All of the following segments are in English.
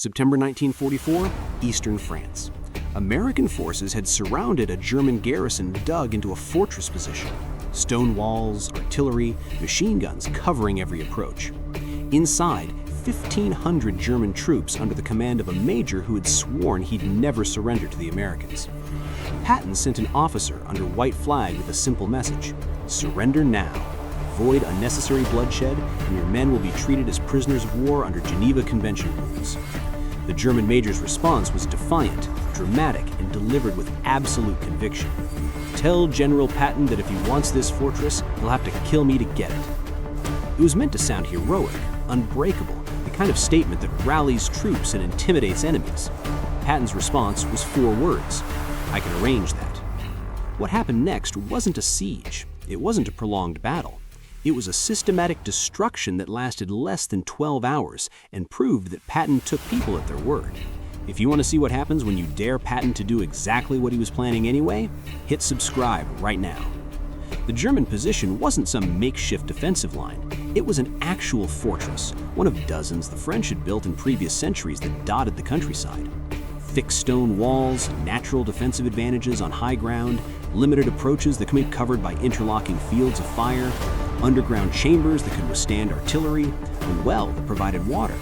September 1944, Eastern France. American forces had surrounded a German garrison dug into a fortress position. Stone walls, artillery, machine guns covering every approach. Inside, 1,500 German troops under the command of a major who had sworn he'd never surrender to the Americans. Patton sent an officer under white flag with a simple message: surrender now. Avoid unnecessary bloodshed, and your men will be treated as prisoners of war under Geneva Convention rules. The German major's response was defiant, dramatic, and delivered with absolute conviction. Tell General Patton that if he wants this fortress, he'll have to kill me to get it. It was meant to sound heroic, unbreakable, the kind of statement that rallies troops and intimidates enemies. Patton's response was 4 words: I can arrange that. What happened next wasn't a siege. It wasn't a prolonged battle. It was a systematic destruction that lasted less than 12 hours and proved that Patton took people at their word. If you want to see what happens when you dare Patton to do exactly what he was planning anyway, hit subscribe right now. The German position wasn't some makeshift defensive line. It was an actual fortress, one of dozens the French had built in previous centuries that dotted the countryside. Thick stone walls, natural defensive advantages on high ground, limited approaches that can be covered by interlocking fields of fire, underground chambers that could withstand artillery, a well that provided water.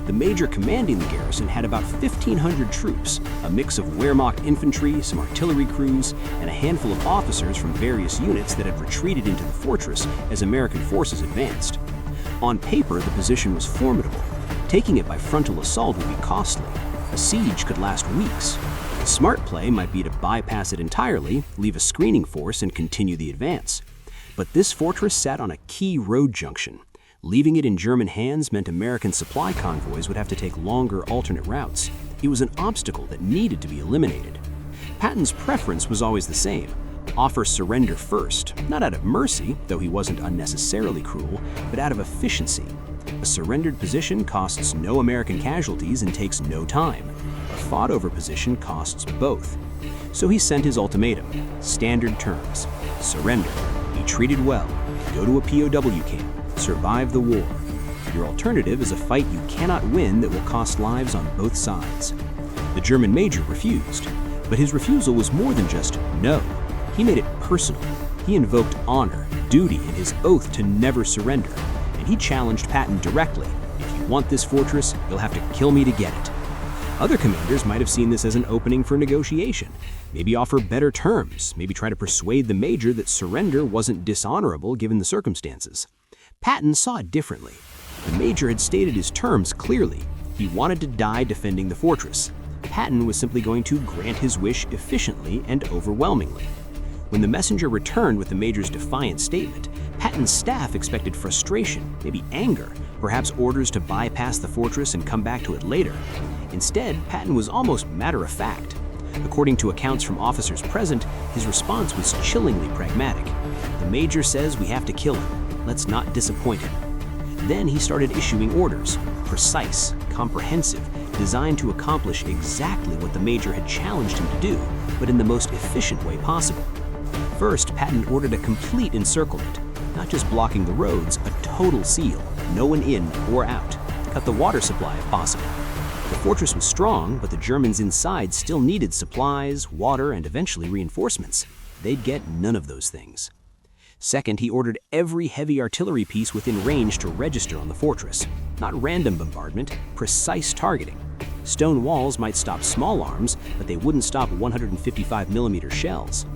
The major commanding the garrison had about 1,500 troops, a mix of Wehrmacht infantry, some artillery crews, and a handful of officers from various units that had retreated into the fortress as American forces advanced. On paper, the position was formidable. Taking it by frontal assault would be costly. A siege could last weeks. A smart play might be to bypass it entirely, leave a screening force, and continue the advance. But this fortress sat on a key road junction. Leaving it in German hands meant American supply convoys would have to take longer alternate routes. It was an obstacle that needed to be eliminated. Patton's preference was always the same: offer surrender first, not out of mercy, though he wasn't unnecessarily cruel, but out of efficiency. A surrendered position costs no American casualties and takes no time. A fought-over position costs both. So he sent his ultimatum: standard terms. Surrender. Be treated well. Go to a POW camp. Survive the war. Your alternative is a fight you cannot win that will cost lives on both sides. The German major refused. But his refusal was more than just no. He made it personal. He invoked honor, duty, and his oath to never surrender. And he challenged Patton directly: if you want this fortress, you'll have to kill me to get it. Other commanders might have seen this as an opening for negotiation. Maybe offer better terms, maybe try to persuade the major that surrender wasn't dishonorable given the circumstances. Patton saw it differently. The major had stated his terms clearly. He wanted to die defending the fortress. Patton was simply going to grant his wish efficiently and overwhelmingly. When the messenger returned with the major's defiant statement, Patton's staff expected frustration, maybe anger, perhaps orders to bypass the fortress and come back to it later. Instead, Patton was almost matter-of-fact. According to accounts from officers present, his response was chillingly pragmatic. The major says we have to kill him. Let's not disappoint him. Then he started issuing orders, precise, comprehensive, designed to accomplish exactly what the major had challenged him to do, but in the most efficient way possible. First, Patton ordered a complete encirclement, not just blocking the roads, a total seal, no one in or out. Cut the water supply if possible. The fortress was strong, but the Germans inside still needed supplies, water, and eventually reinforcements. They'd get none of those things. Second, he ordered every heavy artillery piece within range to register on the fortress. Not random bombardment, precise targeting. Stone walls might stop small arms, but they wouldn't stop 155mm shells.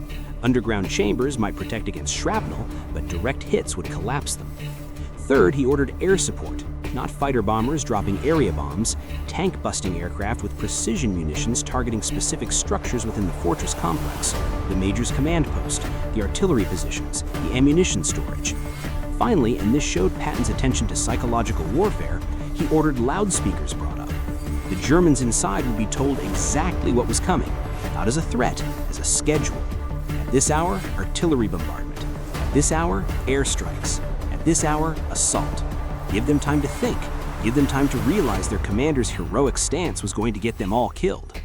Underground chambers might protect against shrapnel, but direct hits would collapse them. Third, he ordered air support, not fighter bombers dropping area bombs, tank-busting aircraft with precision munitions targeting specific structures within the fortress complex, the major's command post, the artillery positions, the ammunition storage. Finally, and this showed Patton's attention to psychological warfare, he ordered loudspeakers brought up. The Germans inside would be told exactly what was coming, not as a threat, as a schedule. At this hour, artillery bombardment. At this hour, airstrikes. At this hour, assault. Give them time to think. Give them time to realize their commander's heroic stance was going to get them all killed.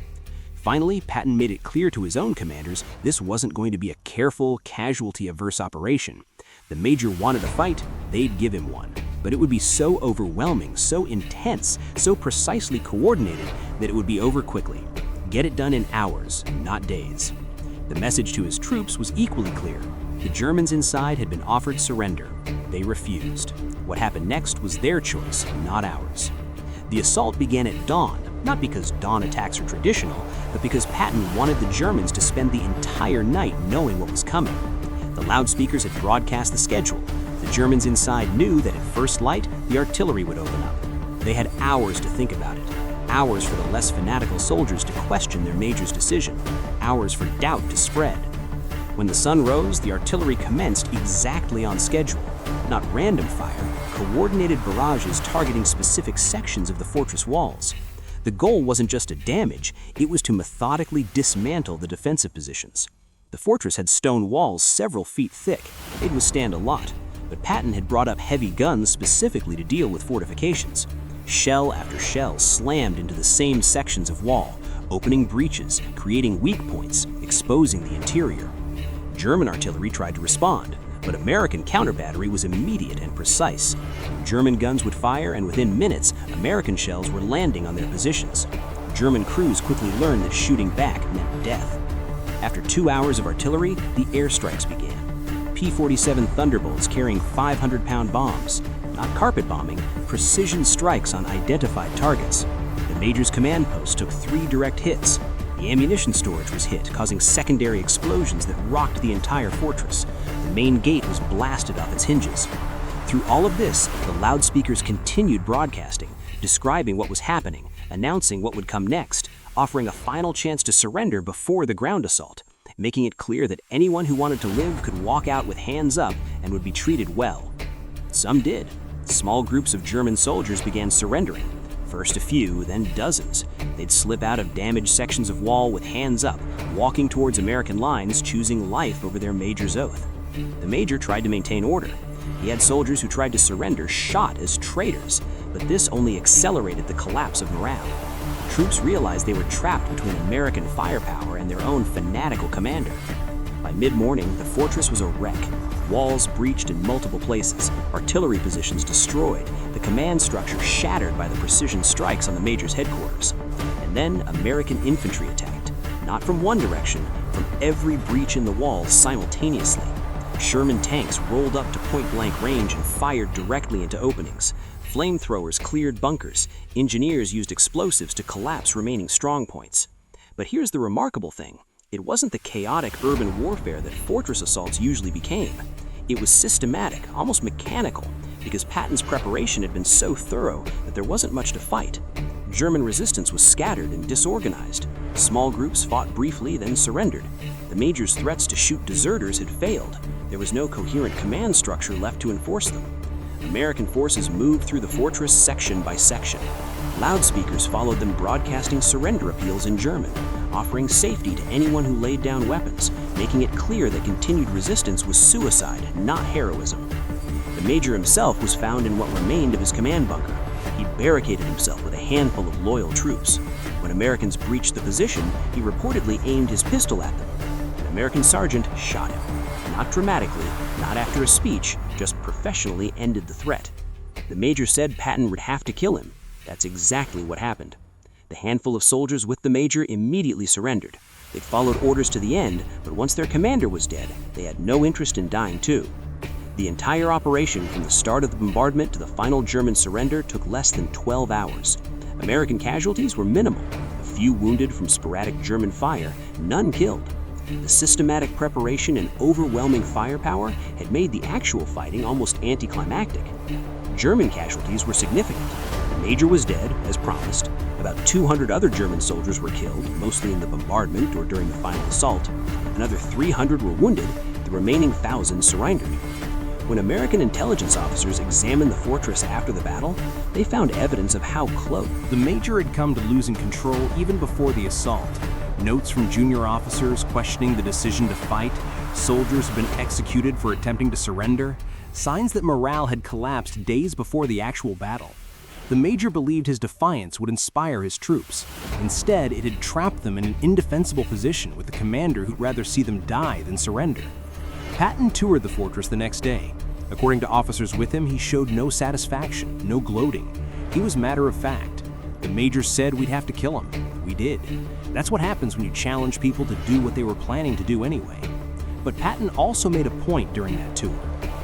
Finally, Patton made it clear to his own commanders this wasn't going to be a careful, casualty-averse operation. The major wanted a fight, they'd give him one. But it would be so overwhelming, so intense, so precisely coordinated that it would be over quickly. Get it done in hours, not days. The message to his troops was equally clear. The Germans inside had been offered surrender. They refused. What happened next was their choice, not ours. The assault began at dawn, not because dawn attacks are traditional, but because Patton wanted the Germans to spend the entire night knowing what was coming. The loudspeakers had broadcast the schedule. The Germans inside knew that at first light, the artillery would open up. They had hours to think about it, hours for the less fanatical soldiers to question their major's decision, hours for doubt to spread. When the sun rose, the artillery commenced exactly on schedule. Not random fire, coordinated barrages targeting specific sections of the fortress walls. The goal wasn't just to damage, it was to methodically dismantle the defensive positions. The fortress had stone walls several feet thick. They'd withstand a lot, but Patton had brought up heavy guns specifically to deal with fortifications. Shell after shell slammed into the same sections of wall, opening breaches, creating weak points, exposing the interior. German artillery tried to respond, but American counter-battery was immediate and precise. German guns would fire, and within minutes, American shells were landing on their positions. German crews quickly learned that shooting back meant death. After 2 hours of artillery, the airstrikes began. P-47 Thunderbolts carrying 500-pound bombs, not carpet bombing, precision strikes on identified targets. The major's command post took 3 direct hits. The ammunition storage was hit, causing secondary explosions that rocked the entire fortress. The main gate was blasted off its hinges. Through all of this, the loudspeakers continued broadcasting, describing what was happening, announcing what would come next, offering a final chance to surrender before the ground assault, making it clear that anyone who wanted to live could walk out with hands up and would be treated well. Some did. Small groups of German soldiers began surrendering. First a few, then dozens. They'd slip out of damaged sections of wall with hands up, walking towards American lines, choosing life over their major's oath. The major tried to maintain order. He had soldiers who tried to surrender shot as traitors, but this only accelerated the collapse of morale. Troops realized they were trapped between American firepower and their own fanatical commander. By mid-morning, the fortress was a wreck. Walls breached in multiple places, artillery positions destroyed, the command structure shattered by the precision strikes on the major's headquarters. And then American infantry attacked, not from one direction, from every breach in the walls simultaneously. Sherman tanks rolled up to point-blank range and fired directly into openings. Flamethrowers cleared bunkers. Engineers used explosives to collapse remaining strongpoints. But here's the remarkable thing. It wasn't the chaotic urban warfare that fortress assaults usually became. It was systematic, almost mechanical, because Patton's preparation had been so thorough that there wasn't much to fight. German resistance was scattered and disorganized. Small groups fought briefly, then surrendered. The major's threats to shoot deserters had failed. There was no coherent command structure left to enforce them. American forces moved through the fortress section by section. Loudspeakers followed them, broadcasting surrender appeals in German, offering safety to anyone who laid down weapons, making it clear that continued resistance was suicide, not heroism. The major himself was found in what remained of his command bunker. He barricaded himself with a handful of loyal troops. When Americans breached the position, he reportedly aimed his pistol at them. An American sergeant shot him. Not dramatically, not after a speech, just professionally ended the threat. The major said Patton would have to kill him. That's exactly what happened. The handful of soldiers with the major immediately surrendered. They followed orders to the end, but once their commander was dead, they had no interest in dying too. The entire operation, from the start of the bombardment to the final German surrender, took less than 12 hours. American casualties were minimal. A few wounded from sporadic German fire, none killed. The systematic preparation and overwhelming firepower had made the actual fighting almost anticlimactic. German casualties were significant. The major was dead, as promised. About 200 other German soldiers were killed, mostly in the bombardment or during the final assault. Another 300 were wounded. The remaining 1,000 surrendered. When American intelligence officers examined the fortress after the battle, they found evidence of how close. The major had come to losing control even before the assault. Notes from junior officers questioning the decision to fight, soldiers had been executed for attempting to surrender, signs that morale had collapsed days before the actual battle. The major believed his defiance would inspire his troops. Instead, it had trapped them in an indefensible position with a commander who'd rather see them die than surrender. Patton toured the fortress the next day. According to officers with him, he showed no satisfaction, no gloating. He was matter of fact. The major said we'd have to kill him. We did. That's what happens when you challenge people to do what they were planning to do anyway. But Patton also made a point during that tour.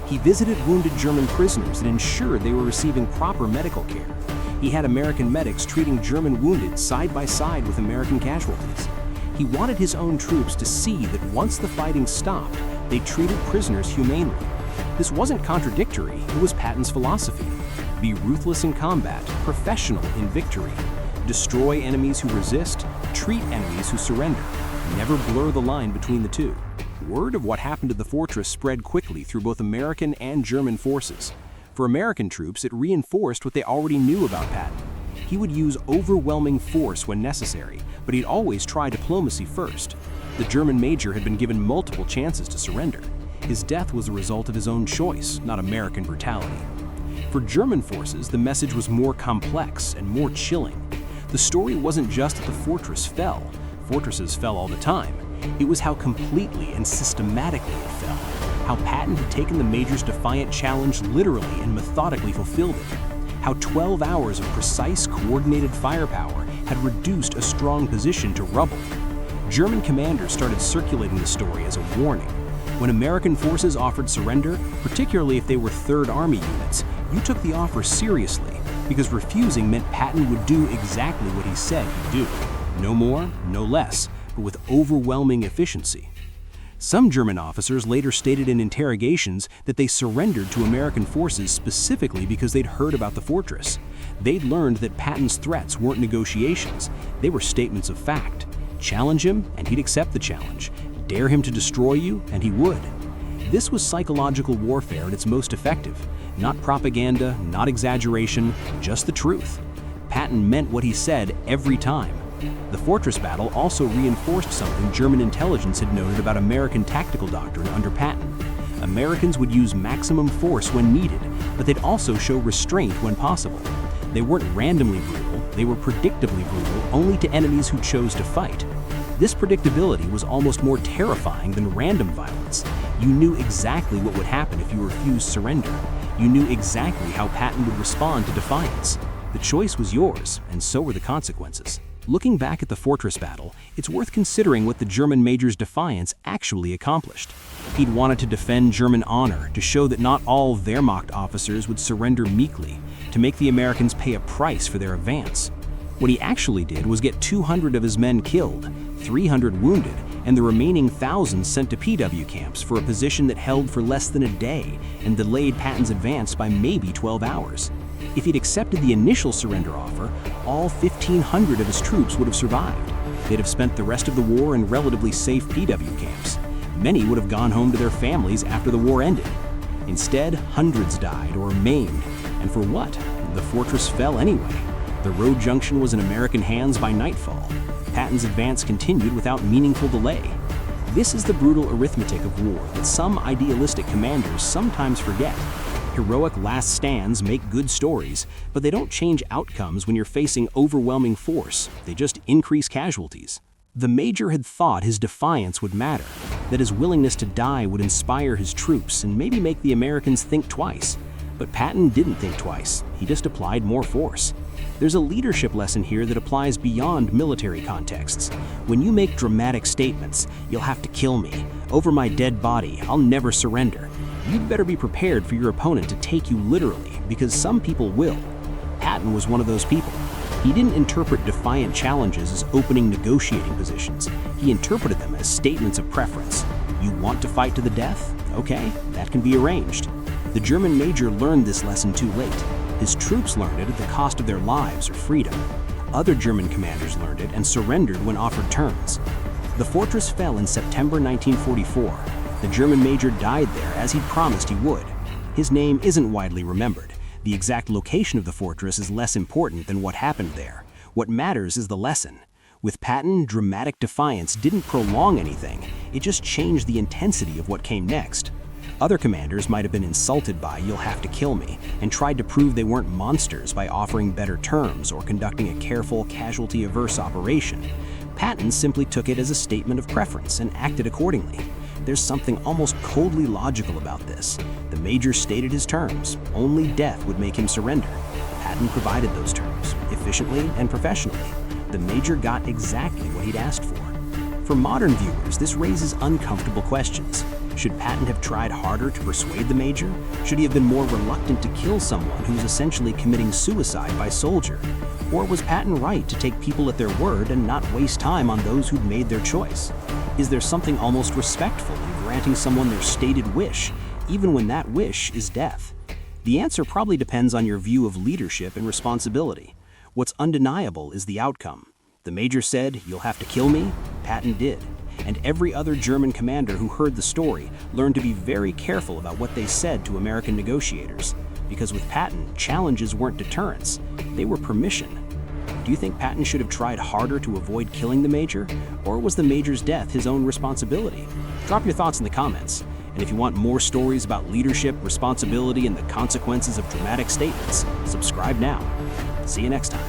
He visited wounded German prisoners and ensured they were receiving proper medical care. He had American medics treating German wounded side by side with American casualties. He wanted his own troops to see that once the fighting stopped, they treated prisoners humanely. This wasn't contradictory, it was Patton's philosophy. Be ruthless in combat, professional in victory. Destroy enemies who resist, treat enemies who surrender. Never blur the line between the two. Word of what happened to the fortress spread quickly through both American and German forces. For American troops, it reinforced what they already knew about Patton. He would use overwhelming force when necessary, but he'd always try diplomacy first. The German major had been given multiple chances to surrender. His death was a result of his own choice, not American brutality. For German forces, the message was more complex and more chilling. The story wasn't just that the fortress fell. Fortresses fell all the time. It was how completely and systematically it fell. How Patton had taken the major's defiant challenge literally and methodically fulfilled it. How 12 hours of precise, coordinated firepower had reduced a strong position to rubble. German commanders started circulating the story as a warning. When American forces offered surrender, particularly if they were Third Army units, you took the offer seriously, because refusing meant Patton would do exactly what he said he'd do. No more, no less, but with overwhelming efficiency. Some German officers later stated in interrogations that they surrendered to American forces specifically because they'd heard about the fortress. They'd learned that Patton's threats weren't negotiations, they were statements of fact. Challenge him, and he'd accept the challenge. Dare him to destroy you, and he would. This was psychological warfare at its most effective. Not propaganda, not exaggeration, just the truth. Patton meant what he said every time. The fortress battle also reinforced something German intelligence had noted about American tactical doctrine under Patton. Americans would use maximum force when needed, but they'd also show restraint when possible. They weren't randomly brutal, they were predictably brutal only to enemies who chose to fight. This predictability was almost more terrifying than random violence. You knew exactly what would happen if you refused surrender. You knew exactly how Patton would respond to defiance. The choice was yours, and so were the consequences. Looking back at the fortress battle, it's worth considering what the German major's defiance actually accomplished. He'd wanted to defend German honor, to show that not all Wehrmacht officers would surrender meekly, to make the Americans pay a price for their advance. What he actually did was get 200 of his men killed, 300 wounded, and the remaining thousands sent to PW camps for a position that held for less than a day and delayed Patton's advance by maybe 12 hours. If he'd accepted the initial surrender offer, all 1,500 of his troops would have survived. They'd have spent the rest of the war in relatively safe PW camps. Many would have gone home to their families after the war ended. Instead, hundreds died or maimed. And for what? The fortress fell anyway. The road junction was in American hands by nightfall. Patton's advance continued without meaningful delay. This is the brutal arithmetic of war that some idealistic commanders sometimes forget. Heroic last stands make good stories, but they don't change outcomes when you're facing overwhelming force. They just increase casualties. The major had thought his defiance would matter, that his willingness to die would inspire his troops and maybe make the Americans think twice. But Patton didn't think twice. He just applied more force. There's a leadership lesson here that applies beyond military contexts. When you make dramatic statements, "You'll have to kill me," "Over my dead body, I'll never surrender," you'd better be prepared for your opponent to take you literally, because some people will. Patton was one of those people. He didn't interpret defiant challenges as opening negotiating positions. He interpreted them as statements of preference. You want to fight to the death? Okay, that can be arranged. The German major learned this lesson too late. His troops learned it at the cost of their lives or freedom. Other German commanders learned it and surrendered when offered terms. The fortress fell in September 1944. The German major died there as he'd promised he would. His name isn't widely remembered. The exact location of the fortress is less important than what happened there. What matters is the lesson. With Patton, dramatic defiance didn't prolong anything. It just changed the intensity of what came next. Other commanders might have been insulted by "You'll have to kill me," and tried to prove they weren't monsters by offering better terms or conducting a careful, casualty-averse operation. Patton simply took it as a statement of preference and acted accordingly. There's something almost coldly logical about this. The Major stated his terms. Only death would make him surrender. Patton provided those terms, efficiently and professionally. The Major got exactly what he'd asked for. For modern viewers, this raises uncomfortable questions. Should Patton have tried harder to persuade the Major? Should he have been more reluctant to kill someone who was essentially committing suicide by soldier? Or was Patton right to take people at their word and not waste time on those who'd made their choice? Is there something almost respectful in granting someone their stated wish, even when that wish is death? The answer probably depends on your view of leadership and responsibility. What's undeniable is the outcome. The Major said, "You'll have to kill me." Patton did. And every other German commander who heard the story learned to be very careful about what they said to American negotiators. Because with Patton, challenges weren't deterrence, they were permission. Do you think Patton should have tried harder to avoid killing the Major? Or was the Major's death his own responsibility? Drop your thoughts in the comments. And if you want more stories about leadership, responsibility, and the consequences of dramatic statements, subscribe now. See you next time.